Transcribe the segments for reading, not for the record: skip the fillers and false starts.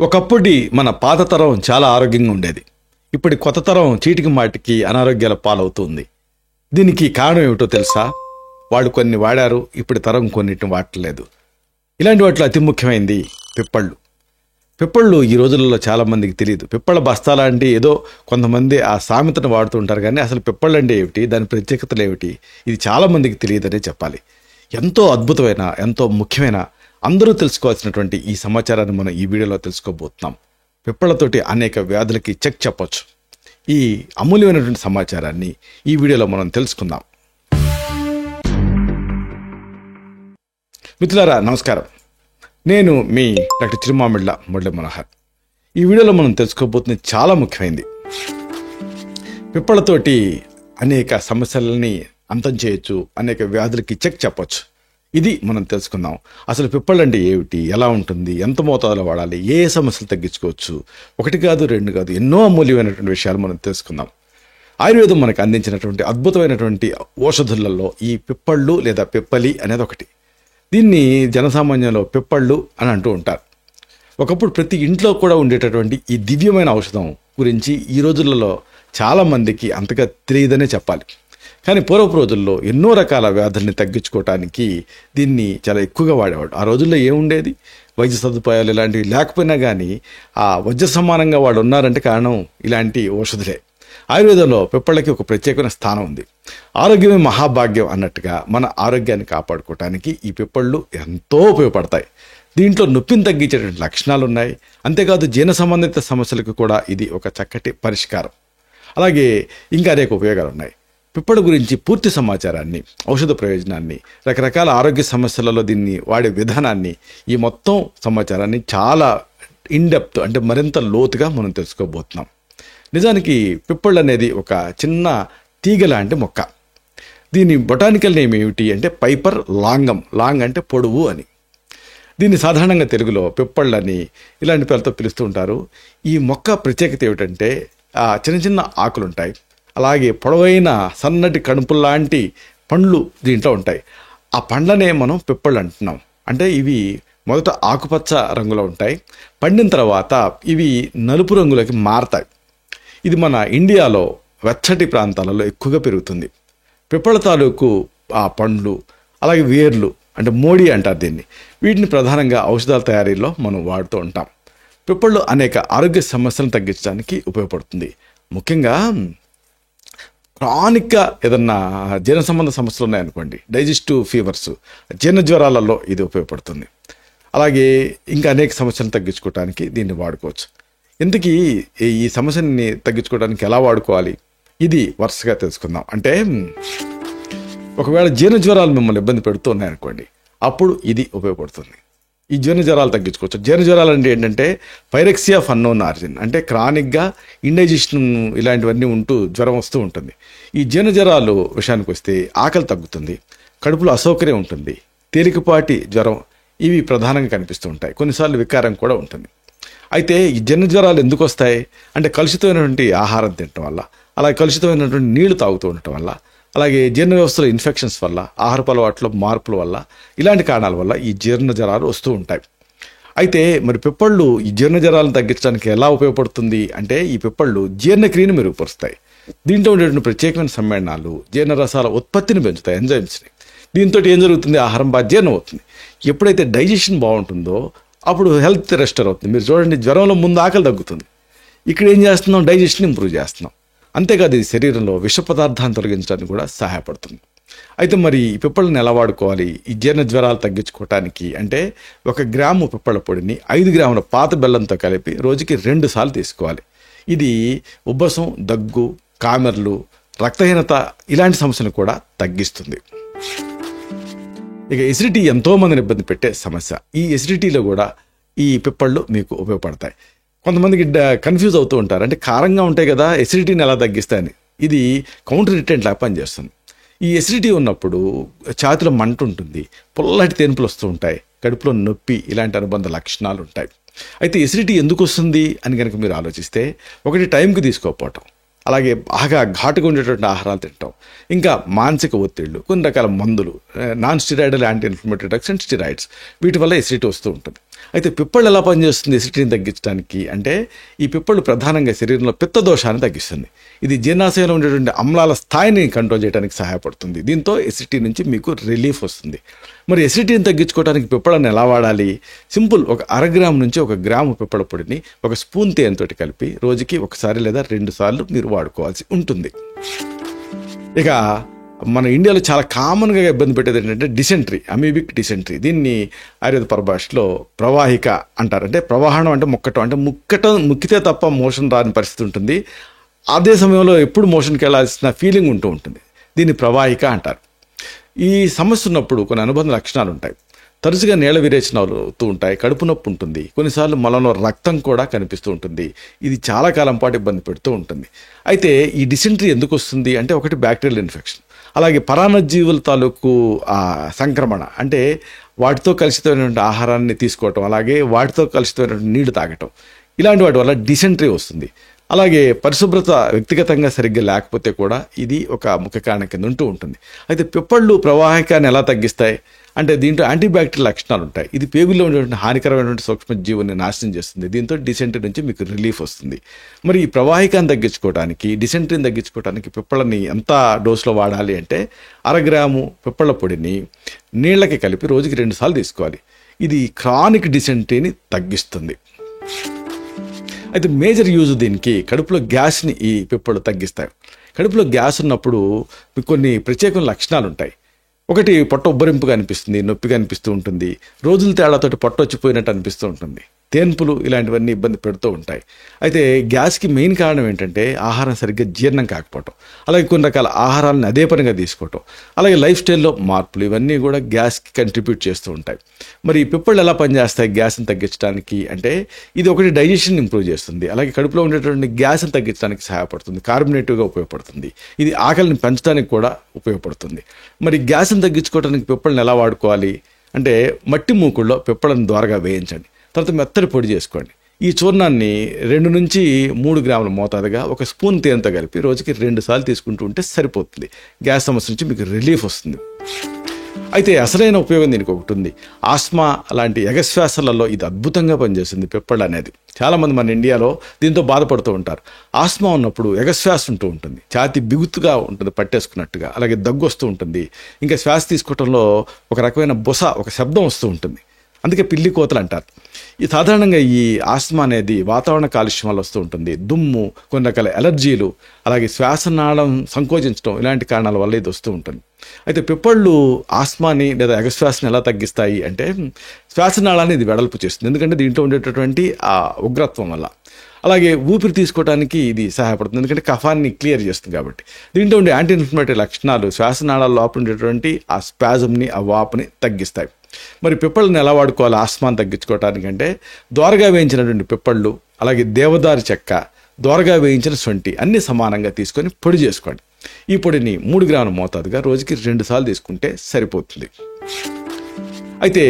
ఒకప్పటి మన పాత తరం చాలా ఆరోగ్యంగా ఉండేది. ఇప్పటి కొత్త తరం చీటికి మాటికి అనారోగ్యాల పాలవుతుంది. దీనికి కారణం ఏమిటో తెలుసా? వాళ్ళు కొన్ని వాడారు, ఇప్పటి తరం కొన్నిటిని వాడట్లేదు. ఇలాంటి వాటిలో అతి ముఖ్యమైనది పిప్పళ్ళు. పిప్పళ్ళు ఈ రోజులలో చాలా మందికి తెలియదు. పిప్పళ్ళ బస్తాల అంటే ఏదో కొంతమంది ఆ సామెతను వాడుతూ ఉంటారు, కానీ అసలు పిప్పళ్ళు అంటే ఏమిటి, దాని ప్రత్యేకతలు ఏమిటి, ఇది చాలా మందికి తెలియదనే చెప్పాలి. ఎంతో అద్భుతమైన, ఎంతో ముఖ్యమైన, అందరూ తెలుసుకోవాల్సినటువంటి ఈ సమాచారాన్ని మనం ఈ వీడియోలో తెలుసుకోబోతున్నాం. పిప్పళ్ళతోటి అనేక వ్యాధులకి చెక్ చెప్పొచ్చు. ఈ అమూల్యమైనటువంటి సమాచారాన్ని ఈ వీడియోలో మనం తెలుసుకుందాం. మిత్రులారా నమస్కారం, నేను మీ డాక్టర్ చిరుమామిళ్ళ మురళీ మనోహర్. ఈ వీడియోలో మనం తెలుసుకోబోతున్నది చాలా ముఖ్యమైనది. పిప్పళ్ళతోటి అనేక సమస్యలని అంతం చేయొచ్చు, అనేక వ్యాధులకి చెక్ చెప్పొచ్చు. ఇది మనం తెలుసుకుందాం. అసలు పిప్పళ్ళు అంటే ఏమిటి, ఎలా ఉంటుంది, ఎంత మోతాదులో వాడాలి, ఏ సమస్యలు తగ్గించుకోవచ్చు, ఒకటి కాదు రెండు కాదు, ఎన్నో అమూల్యమైనటువంటి విషయాలు మనం తెలుసుకుందాం. ఆయుర్వేదం మనకు అందించినటువంటి అద్భుతమైనటువంటి ఔషధులలో ఈ పిప్పళ్ళు లేదా పిప్పలి అనేది ఒకటి. దీన్ని జనసామాన్యంలో పిప్పళ్ళు అని అంటూ ఉంటారు. ఒకప్పుడు ప్రతి ఇంట్లో కూడా ఉండేటటువంటి ఈ దివ్యమైన ఔషధం గురించి ఈ రోజులలో చాలామందికి అంతగా తెలియదనే చెప్పాలి. కానీ పూర్వపు రోజుల్లో ఎన్నో రకాల వ్యాధుల్ని తగ్గించుకోవటానికి దీన్ని చాలా ఎక్కువగా వాడేవాడు. ఆ రోజుల్లో ఏముండేది, వైద్య సదుపాయాలు ఇలాంటివి లేకపోయినా కానీ ఆ వజ్ర సమానంగా వాడు ఉన్నారంటే కారణం ఇలాంటి ఔషధులే. ఆయుర్వేదంలో పిప్పళ్ళకి ఒక ప్రత్యేకమైన స్థానం ఉంది. ఆరోగ్యమే మహాభాగ్యం అన్నట్టుగా మన ఆరోగ్యాన్ని కాపాడుకోవటానికి ఈ పిప్పళ్ళు ఎంతో ఉపయోగపడతాయి. దీంట్లో నొప్పిని తగ్గించేటువంటి లక్షణాలు ఉన్నాయి. అంతేకాదు జీర్ణ సంబంధిత సమస్యలకు కూడా ఇది ఒక చక్కటి పరిష్కారం. అలాగే ఇంకా అనేక ఉపయోగాలు ఉన్నాయి. పిప్పళ్ళ గురించి పూర్తి సమాచారాన్ని, ఔషధ ప్రయోజనాన్ని, రకరకాల ఆరోగ్య సమస్యలలో దీన్ని వాడే విధానాన్ని, ఈ మొత్తం సమాచారాన్ని చాలా ఇన్డెప్త్ అంటే మరింత లోతుగా మనం తెలుసుకోబోతున్నాం. నిజానికి పిప్పళ్ళు అనేది ఒక చిన్న తీగ లాంటి మొక్క. దీని బొటానికల్ నేమ్ ఏమిటి అంటే పైపర్ లాంగం. లాంగ్ అంటే పొడవు అని. దీన్ని సాధారణంగా తెలుగులో పిప్పళ్ళని ఇలాంటి పేర్లతో పిలుస్తూ ఉంటారు. ఈ మొక్క ప్రత్యేకత ఏమిటంటే చిన్న చిన్న ఆకులు ఉంటాయి, అలాగే పొడవైన సన్నటి కణుపుల్లాంటి పండ్లు దీంట్లో ఉంటాయి. ఆ పండ్లనే మనం పిప్పళ్ళు అంటున్నాం. అంటే ఇవి మొదట ఆకుపచ్చ రంగులో ఉంటాయి, పండిన తర్వాత ఇవి నలుపు రంగులోకి మారతాయి. ఇది మన ఇండియాలో వెచ్చటి ప్రాంతాలలో ఎక్కువగా పెరుగుతుంది. పిప్పళ్ళ తాలూకు ఆ పండ్లు, అలాగే వేర్లు అంటే మోడి అంటారు దీన్ని, వీటిని ప్రధానంగా ఔషధాల తయారీలో మనం వాడుతూ ఉంటాం. పిప్పళ్ళు అనేక ఆరోగ్య సమస్యలను తగ్గించడానికి ఉపయోగపడుతుంది. ముఖ్యంగా క్రానిక్గా ఏదన్నా జీర్ణ సంబంధ సమస్యలు ఉన్నాయనుకోండి, డైజెస్టివ్ ఫీవర్స్, జీర్ణ జ్వరాలలో ఇది ఉపయోగపడుతుంది. అలాగే ఇంకా అనేక సమస్యలను తగ్గించుకోవడానికి దీన్ని వాడుకోవచ్చు. ఇంతకీ ఈ సమస్యని తగ్గించుకోవడానికి ఎలా వాడుకోవాలి, ఇది వరుసగా తెలుసుకుందాం. అంటే ఒకవేళ జీర్ణ జ్వరాలు మిమ్మల్ని ఇబ్బంది పెడుతూ ఉన్నాయనుకోండి, అప్పుడు ఇది ఉపయోగపడుతుంది. ఈ జీర్ణ జ్వరాలు తగ్గించుకోవచ్చు. జీర్ణ జ్వరాలు అంటే ఏంటంటే పైరెక్సియా ఆఫ్ అన్నోన్ ఆరిజిన్, అంటే క్రానిక్గా ఇండైజెషన్ ఇలాంటివన్నీ ఉంటూ జ్వరం వస్తూ ఉంటుంది. ఈ జీర్ణ జ్వరాలు విషయానికి వస్తే ఆకలి తగ్గుతుంది, కడుపులో అసౌకర్యం ఉంటుంది, తేలికపాటి జ్వరం, ఇవి ప్రధానంగా కనిపిస్తూ ఉంటాయి. కొన్నిసార్లు వికారం కూడా ఉంటుంది. అయితే ఈ జీర్ణ జ్వరాలు ఎందుకు వస్తాయి అంటే కలుషితమైనటువంటి ఆహారం తినటం వల్ల, అలాగే కలుషితమైనటువంటి నీళ్లు తాగుతూ ఉండటం వల్ల, అలాగే జీర్ణ వ్యవస్థలో ఇన్ఫెక్షన్స్ వల్ల, ఆహారపు అలవాట్ల మార్పుల వల్ల, ఇలాంటి కారణాల వల్ల ఈ జీర్ణ జ్వరాలు వస్తూ ఉంటాయి. అయితే మరి పిప్పళ్ళు ఈ జీర్ణ జ్వరాలను తగ్గించడానికి ఎలా ఉపయోగపడుతుంది అంటే ఈ పిప్పళ్ళు జీర్ణక్రియను మెరుగుపరుస్తాయి. దీంట్లో ఉండేటువంటి ప్రత్యేకమైన సమ్మేళనాలు జీర్ణ రసాల ఉత్పత్తిని పెంచుతాయి, ఎంజైమ్స్ని. దీంతో ఏం జరుగుతుంది, ఆహారం బాగా జీర్ణం అవుతుంది. ఎప్పుడైతే డైజెషన్ బాగుంటుందో అప్పుడు హెల్త్ రెస్టోర్ అవుతుంది. మీరు చూడండి, జ్వరంలో ముందు ఆకలి తగ్గుతుంది, ఇక్కడ ఏం చేస్తున్నాం, డైజెషన్ ఇంప్రూవ్ చేస్తున్నాం. అంతేకాదు ఇది శరీరంలో విష పదార్థాన్ని తొలగించడానికి కూడా సహాయపడుతుంది. అయితే మరి ఈ పిప్పళ్ళని ఎలా వాడుకోవాలి ఈ జీర్ణ జ్వరాలు తగ్గించుకోవటానికి అంటే 1 గ్రాము పిప్పళ్ళ పొడిని 5 గ్రాముల పాత బెల్లంతో కలిపి రోజుకి 2 సార్లు తీసుకోవాలి. ఇది ఉబ్బసం, దగ్గు, కామెర్లు, రక్తహీనత ఇలాంటి సమస్యలు కూడా తగ్గిస్తుంది. ఇక ఎసిడిటీ ఎంతో మందిని ఇబ్బంది పెట్టే సమస్య. ఈ ఎసిడిటీలో కూడా ఈ పిప్పళ్ళు మీకు ఉపయోగపడతాయి. కొంతమందికి కన్ఫ్యూజ్ అవుతూ ఉంటారు, అంటే కారంగా ఉంటాయి కదా, ఎసిడిటీని ఎలా తగ్గిస్తాయని. ఇది కౌంటర్ ఇరిటెంట్ లాగా పనిచేస్తుంది. ఈ ఎసిడిటీ ఉన్నప్పుడు ఛాతిలో మంట ఉంటుంది, పుల్లటి తేన్పులు వస్తూ ఉంటాయి, కడుపులో నొప్పి, ఇలాంటి అనుబంధ లక్షణాలు ఉంటాయి. అయితే ఎసిడిటీ ఎందుకు వస్తుంది అని కనుక మీరు ఆలోచిస్తే, ఒకటి టైంకి తీసుకోకపోవటం, అలాగే బాగా ఘాటుగా ఉండేటువంటి ఆహారాలు తింటాం, ఇంకా మానసిక ఒత్తిళ్లు, కొన్ని రకాల మందులు, non steroidal anti inflammatory drugs and steroids, వీటి వల్ల ఎసిడిటీ వస్తూ ఉంటుంది. అయితే పిప్పళ్ళు ఎలా పనిచేస్తుంది ఎసిడిటీని తగ్గించడానికి అంటే ఈ పిప్పళ్ళు ప్రధానంగా శరీరంలో పిత్త దోషాన్ని తగ్గిస్తుంది. ఇది జీర్ణాశయంలో ఉండేటువంటి అమ్లాల స్థాయిని కంట్రోల్ చేయడానికి సహాయపడుతుంది. దీంతో ఎసిడిటీ నుంచి మీకు రిలీఫ్ వస్తుంది. మరి ఎసిడిటీని తగ్గించుకోవడానికి పిప్పళ్ళని ఎలా వాడాలి? సింపుల్, ఒక 1/2 గ్రాము నుంచి 1 గ్రాము పిప్పళ్ళ పొడిని 1 స్పూన్ తేనెతో కలిపి రోజుకి 1 లేదా 2 సార్లు మీరు వాడుకోవాల్సి ఉంటుంది. ఇక మన ఇండియాలో చాలా కామన్గా ఇబ్బంది పెట్టేది ఏంటంటే డిసెంట్రీ, అమీబిక్ డిసెంట్రీ. దీన్ని ఆయుర్వేద పరిభాషలో ప్రవాహిక అంటారు. అంటే ప్రవాహనం అంటే ముక్కటం, అంటే ముక్కితే తప్ప మోషన్ రాని పరిస్థితి ఉంటుంది. అదే సమయంలో ఎప్పుడు మోషన్కి వెళ్ళాల్సిన ఫీలింగ్ ఉంటూ ఉంటుంది. దీన్ని ప్రవాహిక అంటారు. ఈ సమస్య ఉన్నప్పుడు కొన్ని అనుబంధ లక్షణాలు ఉంటాయి. తరచుగా నీళ్ళ విరేచనాలు అవుతూ ఉంటాయి, కడుపు నొప్పి ఉంటుంది, కొన్నిసార్లు మలంలో రక్తం కూడా కనిపిస్తూ ఉంటుంది. ఇది చాలా కాలం పాటు ఇబ్బంది పెడుతూ ఉంటుంది. అయితే ఈ డిసెంట్రీ ఎందుకు వస్తుంది అంటే ఒకటి బ్యాక్టీరియల్ ఇన్ఫెక్షన్, అలాగే పరాన్నజీవుల తాలూకు సంక్రమణ, అంటే వాటితో కలుషితమైనటువంటి ఆహారాన్ని తీసుకోవటం, అలాగే వాటితో కలుషితమైనటువంటి నీళ్లు తాగటం, ఇలాంటి వాటి వల్ల డిసెంట్రీ వస్తుంది. అలాగే పరిశుభ్రత వ్యక్తిగతంగా సరిగ్గా లేకపోతే కూడా ఇది ఒక ముఖ్య కారణం కింద ఉంటూ ఉంటుంది. అయితే పిప్పళ్ళు ప్రవాహికాన్ని ఎలా తగ్గిస్తాయి అంటే దీంట్లో యాంటీబ్యాక్టీరియల్ లక్షణాలు ఉంటాయి. ఇది పేగుల్లో ఉండేటువంటి హానికరమైనటువంటి సూక్ష్మజీవుల్ని నాశనం చేస్తుంది. దీంతో డిసెంట్రీ నుంచి మీకు రిలీఫ్ వస్తుంది. మరి ఈ ప్రవాహికాన్ని తగ్గించుకోవడానికి, డిసెంట్రీని తగ్గించుకోవడానికి పిప్పళ్ళని ఎంత డోసులో వాడాలి అంటే 1/2 గ్రాము పిప్పళ్ళ పొడిని నీళ్ళకి కలిపి రోజుకి 2 సార్లు తీసుకోవాలి. ఇది క్రానిక్ డిసెంట్రీని తగ్గిస్తుంది. అయితే మేజర్ యూజ్ దీనికి కడుపులో గ్యాస్ని ఈ పిప్పళ్ళు తగ్గిస్తాయి. కడుపులో గ్యాస్ ఉన్నప్పుడు మీకు కొన్ని ప్రత్యేకమైన లక్షణాలు ఉంటాయి. ఒకటి, పొట్ట ఉబ్బరింపుగా అనిపిస్తుంది, నొప్పిగా అనిపిస్తూ ఉంటుంది, రోజుల తేడాతోటి పొట్ట వచ్చిపోయినట్టు అనిపిస్తూ ఉంటుంది, తేన్పులు ఇలాంటివన్నీ ఇబ్బంది పెడుతూ ఉంటాయి. అయితే గ్యాస్కి మెయిన్ కారణం ఏంటంటే ఆహారం సరిగ్గా జీర్ణం కాకపోవటం, అలాగే కొన్ని రకాల ఆహారాలను అదే పనిగా తీసుకోవటం, అలాగే లైఫ్ స్టైల్లో మార్పులు, ఇవన్నీ కూడా గ్యాస్కి కంట్రిబ్యూట్ చేస్తూ ఉంటాయి. మరి ఈ పిప్పళ్ళు ఎలా పనిచేస్తాయి గ్యాస్ని తగ్గించడానికి అంటే ఇది ఒకటి డైజెషన్ ఇంప్రూవ్ చేస్తుంది, అలాగే కడుపులో ఉండేటువంటి గ్యాస్ని తగ్గించడానికి సహాయపడుతుంది, కార్బొనేటివ్గా ఉపయోగపడుతుంది, ఇది ఆకలిని పెంచడానికి కూడా ఉపయోగపడుతుంది. మరి గ్యాస్ని తగ్గించుకోవడానికి పిప్పళ్ళని ఎలా వాడుకోవాలి అంటే మట్టి మూకుల్లో పిప్పళ్ళని ద్వారగా వేయించండి, తర్వాత మెత్తటి పొడి చేసుకోండి. ఈ చూర్ణాన్ని 2 నుంచి 3 గ్రాముల మోతాదుగా 1 స్పూన్ తేనెతో కలిపి రోజుకి 2 సార్లు తీసుకుంటూ ఉంటే సరిపోతుంది. గ్యాస్ సమస్య నుంచి మీకు రిలీఫ్ వస్తుంది. అయితే అసలైన ఉపయోగం దీనికి ఒకటి ఉంది. ఆస్మా లాంటి ఎగశ్వాసలలో ఇది అద్భుతంగా పనిచేస్తుంది పిప్పళ్ళు అనేది. చాలామంది మన ఇండియాలో దీంతో బాధపడుతూ ఉంటారు. ఆస్మా ఉన్నప్పుడు ఎగశ్వాస ఉంటూ ఉంటుంది, ఛాతీ బిగుతుగా ఉంటుంది పట్టేసుకున్నట్టుగా, అలాగే దగ్గు వస్తూ ఉంటుంది, ఇంకా శ్వాస తీసుకోవడంలో ఒక రకమైన ఒక శబ్దం వస్తూ ఉంటుంది, అందుకే పిల్లి కోతలు అంటారు. ఈ సాధారణంగా ఈ ఆస్మా అనేది వాతావరణ కాలుష్యం వల్ల వస్తూ ఉంటుంది, దుమ్ము, కొన్ని రకాల ఎలర్జీలు, అలాగే శ్వాసనాళం సంకోచించడం, ఇలాంటి కారణాల వల్ల ఇది వస్తూ ఉంటుంది. అయితే పిప్పళ్ళు ఆస్మాని లేదా ఎగశ్వాసని ఎలా తగ్గిస్తాయి అంటే శ్వాసనాళాన్ని ఇది వెడల్పు చేస్తుంది, ఎందుకంటే దీంట్లో ఉండేటటువంటి ఆ ఉగ్రత్వం వల్ల. అలాగే ఊపిరి తీసుకోవడానికి ఇది సహాయపడుతుంది, ఎందుకంటే కఫాన్ని క్లియర్ చేస్తుంది కాబట్టి. దీంట్లో ఉండే యాంటీ ఇన్ఫ్లమేటరీ లక్షణాలు శ్వాసనాళాల లోపల ఉండేటువంటి ఆ స్పాజంని, ఆ వాపుని తగ్గిస్తాయి. మరి పిప్పళ్ళని ఎలా వాడుకోవాలి ఆస్మాని తగ్గించుకోవడానికి అంటే ద్వారగా వేయించినటువంటి పిప్పళ్ళు, అలాగే దేవదారు చెక్క, ద్వారగా వేయించిన సొంటి అన్ని సమానంగా తీసుకొని పొడి చేసుకోండి. ఈ పొడిని 3 గ్రాముల మోతాదుగా రోజుకి 2 సార్లు తీసుకుంటే సరిపోతుంది. అయితే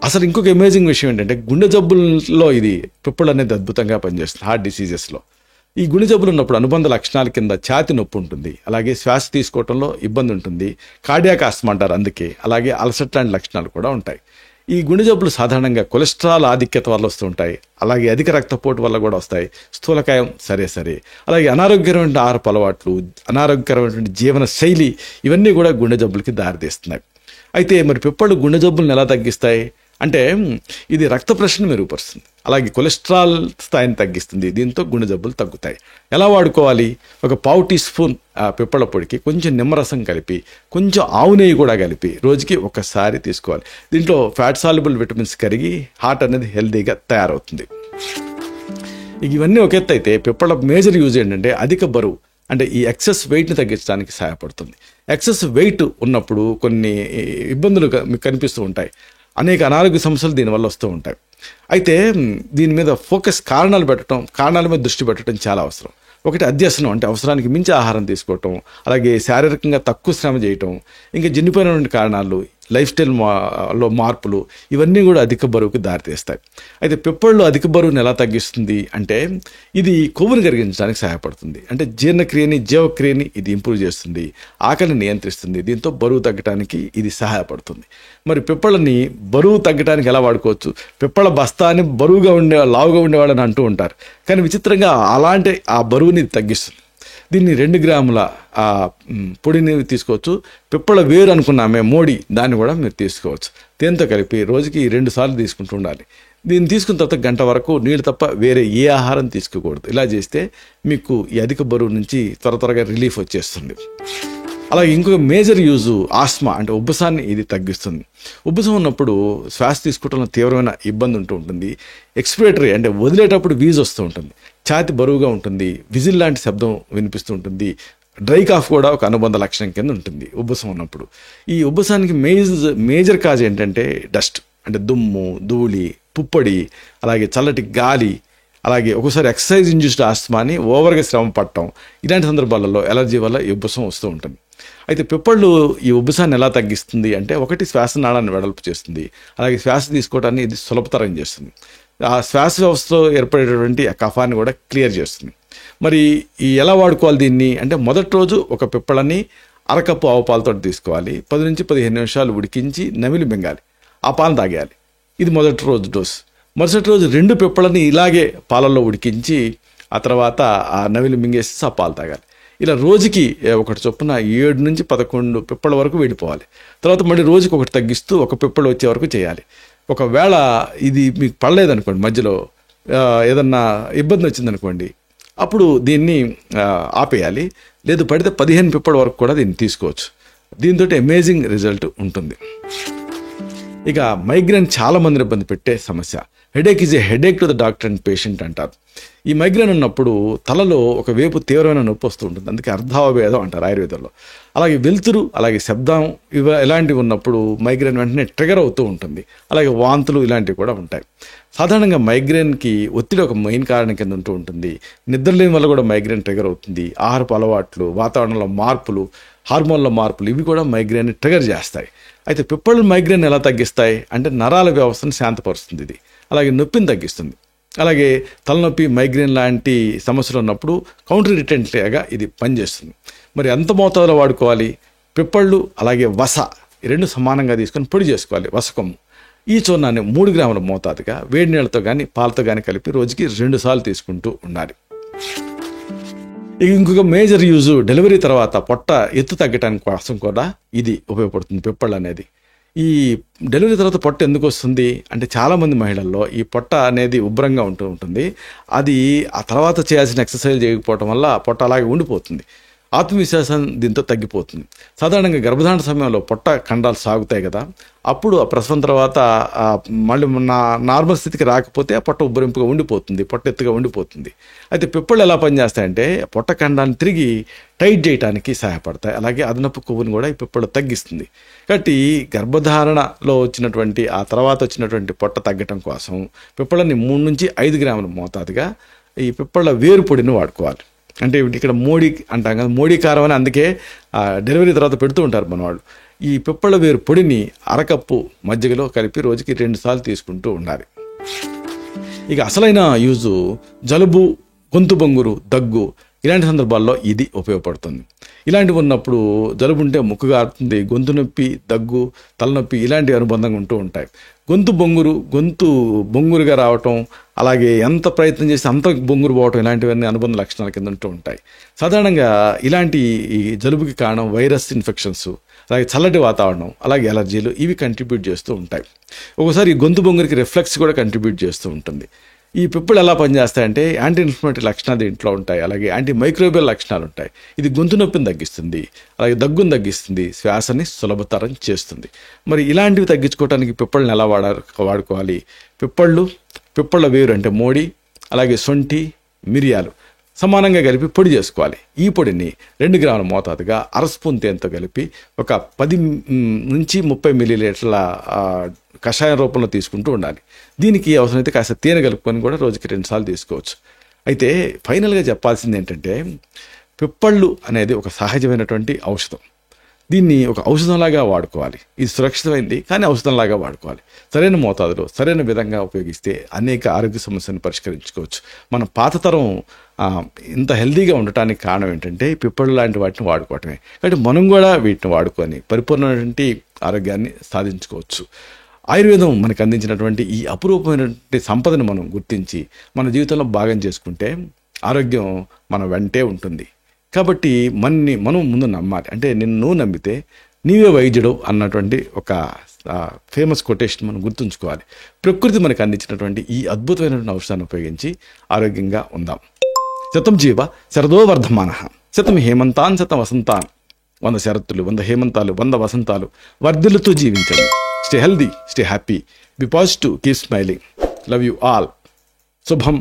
అసలు ఇంకొక అమేజింగ్ విషయం ఏంటంటే గుండె జబ్బుల్లో ఇది పిప్పళ్ళు అనేది అద్భుతంగా పనిచేస్తుంది. హార్ట్ డిసీజెస్లో ఈ గుండె జబ్బులు ఉన్నప్పుడు అనుబంధ లక్షణాల కింద ఛాతి నొప్పి ఉంటుంది, అలాగే శ్వాస తీసుకోవడంలో ఇబ్బంది ఉంటుంది, కార్డియాక్ ఆస్మా అంటారు అందుకే, అలాగే అలసట లాంటి లక్షణాలు కూడా ఉంటాయి. ఈ గుండె జబ్బులు సాధారణంగా కొలెస్ట్రాల్ ఆధిక్యత వల్ల వస్తూ ఉంటాయి, అలాగే అధిక రక్తపోటు వల్ల కూడా వస్తాయి, స్థూలకాయం సరే, అలాగే అనారోగ్యకరమైన ఆహారపు అలవాట్లు, అనారోగ్యకరమైనటువంటి జీవన శైలి, ఇవన్నీ కూడా గుండె జబ్బులకి దారితీస్తున్నాయి. అయితే మరి పిప్పళ్ళు గుండె జబ్బులను ఎలా తగ్గిస్తాయి అంటే ఇది రక్త ప్రెషర్ని మెరుగుపరుస్తుంది, అలాగే కొలెస్ట్రాల్ స్థాయిని తగ్గిస్తుంది, దీంతో గుండె జబ్బులు తగ్గుతాయి. ఎలా వాడుకోవాలి? ఒక 1/4 టీ స్పూన్ పిప్పళ్ళ పొడికి కొంచెం నిమ్మరసం కలిపి, కొంచెం ఆవు నెయ్యి కూడా కలిపి రోజుకి 1 సారి తీసుకోవాలి. దీంట్లో ఫ్యాట్ సాల్యుబుల్ విటమిన్స్ కరిగి హార్ట్ అనేది హెల్తీగా తయారవుతుంది. ఇవన్నీ ఒక ఎత్తు అయితే పిప్పళ్ళ మేజర్ యూజ్ ఏంటంటే అధిక బరువు, అంటే ఈ ఎక్సెస్ వెయిట్ని తగ్గించడానికి సహాయపడుతుంది. ఎక్సెస్ వెయిట్ ఉన్నప్పుడు కొన్ని ఇబ్బందులు మీకు కనిపిస్తూ ఉంటాయి, అనేక అనారోగ్య సమస్యలు దీనివల్ల వస్తూ ఉంటాయి. అయితే దీని మీద కారణాల మీద దృష్టి పెట్టడం చాలా అవసరం. ఒకటి అధ్యసనం, అంటే అవసరానికి మించి ఆహారం తీసుకోవటం, అలాగే శారీరకంగా తక్కువ శ్రమ చేయటం, ఇంకా జన్యుపరమైన కారణాలు, లైఫ్ స్టైల్ లో మార్పులు ఇవన్నీ కూడా అధిక బరువుకి దారితీస్తాయి. అయితే పిప్పళ్ళు అధిక బరువుని ఎలా తగ్గిస్తుంది అంటే ఇది కొవ్వుని కరిగించడానికి సహాయపడుతుంది. అంటే జీవక్రియని ఇది ఇంప్రూవ్ చేస్తుంది, ఆకలిని నియంత్రిస్తుంది. దీంతో బరువు తగ్గడానికి ఇది సహాయపడుతుంది. మరి పిప్పళ్ళని బరువు తగ్గడానికి ఎలా వాడుకోవచ్చు? పిప్పళ్ళ బస్తాని లావుగా ఉండేవాళ్ళని అంటూ ఉంటారు, కానీ విచిత్రంగా అలాంటి ఆ బరువుని తగ్గిస్తుంది. దీన్ని 2 గ్రాముల పొడిని తీసుకోవచ్చు. పిప్పళ వేరు అనుకున్నామే మోడి, దాన్ని కూడా మీరు తీసుకోవచ్చు. తేనెతో కలిపి రోజుకి 2 సార్లు తీసుకుంటూ ఉండాలి. దీన్ని తీసుకున్న తర్వాత గంట వరకు నీళ్ళు తప్ప వేరే ఏ ఆహారం తీసుకోకూడదు. ఇలా చేస్తే మీకు ఈ అధిక బరువు నుంచి త్వరగా రిలీఫ్ వచ్చేస్తుంది. అలాగే ఇంకొక మేజర్ యూజు ఆస్మా అంటే ఉబ్బసాన్ని ఇది తగ్గిస్తుంది. ఉబ్బసం ఉన్నప్పుడు శ్వాస తీసుకోవడంలో తీవ్రమైన ఇబ్బంది ఉంటుంది. ఎక్స్పిరేటరీ అంటే వదిలేటప్పుడు వీజ్ వస్తూ ఉంటుంది, ఛాతి బరువుగా ఉంటుంది, విజిల్ లాంటి శబ్దం వినిపిస్తూ ఉంటుంది. డ్రై కాఫ్ కూడా ఒక అనుబంధ లక్షణం కింద ఉంటుంది ఉబ్బసం ఉన్నప్పుడు. ఈ ఉబ్బసానికి మేజర్ కాజ్ ఏంటంటే డస్ట్ అంటే దుమ్ము, ధూళి, పుప్పొడి, అలాగే చల్లటి గాలి, అలాగే ఒకసారి ఎక్సర్సైజ్ ఇండ్యూస్డ్ ఆస్మాని ఓవర్గా శ్రమ పడటం, ఇలాంటి సందర్భాలలో ఎలర్జీ వల్ల ఈ ఉబ్బసం వస్తూ ఉంటుంది. అయితే పిప్పళ్ళు ఈ ఉబ్బసాన్ని ఎలా తగ్గిస్తుంది అంటే ఒకటి శ్వాసనాళాన్ని వెడల్పు చేస్తుంది, అలాగే శ్వాస తీసుకోవడాన్ని ఇది సులభతరం చేస్తుంది. ఆ శ్వాస వ్యవస్థలో ఏర్పడేటటువంటి కఫాన్ని కూడా క్లియర్ చేస్తుంది. మరి ఈ ఎలా వాడుకోవాలి దీన్ని అంటే మొదటి రోజు ఒక పిప్పళ్ళని అరకప్పు ఆవు పాలతో తీసుకోవాలి. 10 నుంచి 15 నిమిషాలు ఉడికించి నమిలి మింగాలి, ఆ పాలు తాగేయాలి. ఇది మొదటి రోజు డోస్. మరుసటి రోజు 2 పిప్పళ్ళని ఇలాగే పాలల్లో ఉడికించి ఆ తర్వాత ఆ నమిలి మింగేసి ఆ పాలు తాగాలి. ఇలా రోజుకి ఒకటి చొప్పున 7 నుంచి 11 పిప్పళ్ళ వరకు వెళ్ళిపోవాలి. తర్వాత మళ్ళీ రోజుకి ఒకటి తగ్గిస్తూ ఒక పిప్పళ్ళు వచ్చే వరకు చేయాలి. ఒకవేళ ఇది మీకు పడలేదనుకోండి, మధ్యలో ఏదన్నా ఇబ్బంది వచ్చిందనుకోండి, అప్పుడు దీన్ని ఆపేయాలి. లేదు పడితే 15 పిప్పళ్ళ వరకు కూడా దీన్ని తీసుకోవచ్చు. దీంతో అమేజింగ్ రిజల్ట్ ఉంటుంది. ఇక మైగ్రేన్ చాలా మందిని ఇబ్బంది పెట్టే సమస్య. Headache is a headache to the doctor and patient అంటారు. ఈ మైగ్రేన్ ఉన్నప్పుడు తలలో ఒక వైపు తీవ్రమైన నొప్పి వస్తూ ఉంటుంది, అందుకే అర్ధావభేదం అంటారు ఆయుర్వేదంలో. అలాగే వెలుతురు, అలాగే శబ్దం ఇలాంటివి ఉన్నప్పుడు మైగ్రేన్ వెంటనే ట్రిగర్ అవుతూ ఉంటుంది. అలాగే వాంతులు ఇలాంటివి కూడా ఉంటాయి. సాధారణంగా మైగ్రేన్కి ఒత్తిడి ఒక మెయిన్ కారణం కింద ఉంటూ ఉంటుంది. నిద్రలేని వల్ల కూడా మైగ్రేన్ ట్రిగర్ అవుతుంది. ఆహారపు అలవాట్లు, వాతావరణంలో మార్పులు, హార్మోన్ల మార్పులు ఇవి కూడా మైగ్రేన్ని ట్రిగర్ చేస్తాయి. అయితే పిప్పళ్ళు మైగ్రేన్ ఎలా తగ్గిస్తాయి అంటే నరాల వ్యవస్థను శాంతపరుస్తుంది ఇది, అలాగే నొప్పిని తగ్గిస్తుంది. అలాగే తలనొప్పి, మైగ్రేన్ లాంటి సమస్యలు ఉన్నప్పుడు కౌంటర్ ఇరిటెంట్గా ఇది పనిచేస్తుంది. మరి ఎంత మోతాదులో వాడుకోవాలి? పిప్పళ్ళు అలాగే వస ఈ 2 సమానంగా తీసుకొని పొడి చేసుకోవాలి. వసకొమ్ము ఈ చూర్ణాన్ని 3 గ్రాముల మోతాదుగా వేడి నీళ్ళతో కానీ పాలతో కానీ కలిపి రోజుకి 2 సార్లు తీసుకుంటూ ఉండాలి. ఇంకొక మేజర్ యూజు డెలివరీ తర్వాత పొట్ట ఎత్తు తగ్గడానికి కోసం కూడా ఇది ఉపయోగపడుతుంది పిప్పళ్ళు అనేది. ఈ డెలివరీ తర్వాత పొట్ట ఎందుకు వస్తుంది అంటే చాలామంది మహిళల్లో ఈ పొట్ట అనేది ఉబ్బరంగా ఉంటుంది. అది ఆ తర్వాత చేయాల్సిన ఎక్సర్సైజ్ చేయకపోవడం వల్ల పొట్ట అలాగే ఉండిపోతుంది. ఆత్మవిశ్వాసం దీంతో తగ్గిపోతుంది. సాధారణంగా గర్భధారణ సమయంలో పొట్ట కండాలు సాగుతాయి కదా, అప్పుడు ఆ ప్రసవం తర్వాత మళ్ళీ నార్మల్ స్థితికి రాకపోతే ఆ పొట్ట ఉబ్బరింపుగా ఉండిపోతుంది, పొట్ట ఎత్తుగా ఉండిపోతుంది. అయితే పిప్పళ్ళు ఎలా పనిచేస్తాయంటే పొట్ట కండాన్ని తిరిగి టైట్ చేయడానికి సహాయపడతాయి. అలాగే అదనపు కొవ్వుని కూడా ఈ పిప్పళ్ళు తగ్గిస్తుంది. కాబట్టి గర్భధారణలో వచ్చినటువంటి ఆ తర్వాత వచ్చినటువంటి పొట్ట తగ్గటం కోసం పిప్పళ్ళని 3 నుంచి 5 గ్రాముల మోతాదుగా ఈ పిప్పళ్ళ వేరు పొడిని వాడుకోవాలి. అంటే ఇక్కడ మోడీ అంటాం కదా, మోడీ కారం అని అందుకే డెలివరీ తర్వాత పెడుతూ ఉంటారు మన వాళ్ళు. ఈ పిప్పళ్ళ వేరు పొడిని అరకప్పు మజ్జిగలో కలిపి రోజుకి 2 సార్లు తీసుకుంటూ ఉండాలి. ఇక అసలైన యూజు జలుబు, గొంతు బొంగురు, దగ్గు ఇలాంటి సందర్భాల్లో ఇది ఉపయోగపడుతుంది. ఇలాంటివి ఉన్నప్పుడు జలుబు ఉంటే ముక్కు గారుతుంది, గొంతు నొప్పి, దగ్గు, తలనొప్పి ఇలాంటి అనుబంధంగా ఉంటూ ఉంటాయి. గొంతు బొంగురుగా రావటం, అలాగే ఎంత ప్రయత్నం చేసి అంత బొంగురు పోవటం ఇలాంటివన్నీ అనుబంధ లక్షణాల కింద ఉంటూ ఉంటాయి. సాధారణంగా ఇలాంటి ఈ జలుబుకి కారణం వైరస్ ఇన్ఫెక్షన్స్, అలాగే చల్లటి వాతావరణం, అలాగే ఎలర్జీలు ఇవి కంట్రిబ్యూట్ చేస్తూ ఉంటాయి. ఒకసారి ఈ గొంతు బొంగురికి రిఫ్లెక్స్ కూడా కంట్రిబ్యూట్ చేస్తూ ఉంటుంది. ఈ పిప్పళ్ళు ఎలా పనిచేస్తాయంటే యాంటీ ఇన్ఫ్లమేటరీ లక్షణాలు దీంట్లో ఉంటాయి, అలాగే యాంటీ మైక్రోబియల్ లక్షణాలు ఉంటాయి. ఇది గొంతు నొప్పిని తగ్గిస్తుంది, అలాగే దగ్గును తగ్గిస్తుంది, శ్వాసని సులభతరం చేస్తుంది. మరి ఇలాంటివి తగ్గించుకోవడానికి పిప్పళ్ళని ఎలా వాడుకోవాలి? పిప్పళ్ళ వేరు అంటే మోడి, అలాగే సొంఠి, మిరియాలు సమానంగా కలిపి పొడి చేసుకోవాలి. ఈ పొడిని 2 గ్రాముల మోతాదుగా అర స్పూన్ తేనెతో కలిపి ఒక 10 నుంచి 30 మిల్లీలీటర్ల కషాయం రూపంలో తీసుకుంటూ ఉండాలి. దీనికి అవసరమైతే కాస్త తేనె కలుపుకొని కూడా రోజుకి 2 సార్లు తీసుకోవచ్చు. అయితే ఫైనల్గా చెప్పాల్సింది ఏంటంటే పిప్పళ్ళు అనేది ఒక సహజమైనటువంటి ఔషధం. దీన్ని ఒక ఔషధంలాగా వాడుకోవాలి. ఇది సురక్షితమైంది, కానీ ఔషధంలాగా వాడుకోవాలి. సరైన మోతాదులో సరైన విధంగా ఉపయోగిస్తే అనేక ఆరోగ్య సమస్యలను పరిష్కరించుకోవచ్చు. మన పాత తరం ఇంత హెల్తీగా ఉండటానికి కారణం ఏంటంటే పిప్పళ్ళు లాంటి వాటిని వాడుకోవటమే. కాబట్టి మనం కూడా వీటిని వాడుకొని పరిపూర్ణమైనటువంటి ఆరోగ్యాన్ని సాధించుకోవచ్చు. ఆయుర్వేదం మనకు అందించినటువంటి ఈ అపురూపమైనటువంటి సంపదను మనం గుర్తించి మన జీవితంలో భాగం చేసుకుంటే ఆరోగ్యం మన వెంటే ఉంటుంది. కాబట్టి మనం ముందు నమ్మాలి. అంటే నిన్ను నమ్మితే నీవే వైద్యుడు అన్నటువంటి ఒక ఫేమస్ కొటేషన్ మనం గుర్తుంచుకోవాలి. ప్రకృతి మనకు అందించినటువంటి ఈ అద్భుతమైనటువంటి ఔషధాన్ని ఉపయోగించి ఆరోగ్యంగా ఉందాం. శతం జీవ శరదో వర్ధమానః, శతం హేమంతాన్ శతం వసంతాన్. 100 శరత్తులు, 100 హేమంతాలు, 100 వసంతాలు వర్ధిల్లుతూ జీవించండి. Stay healthy, stay happy, be positive, keep smiling. Love you all. శుభం.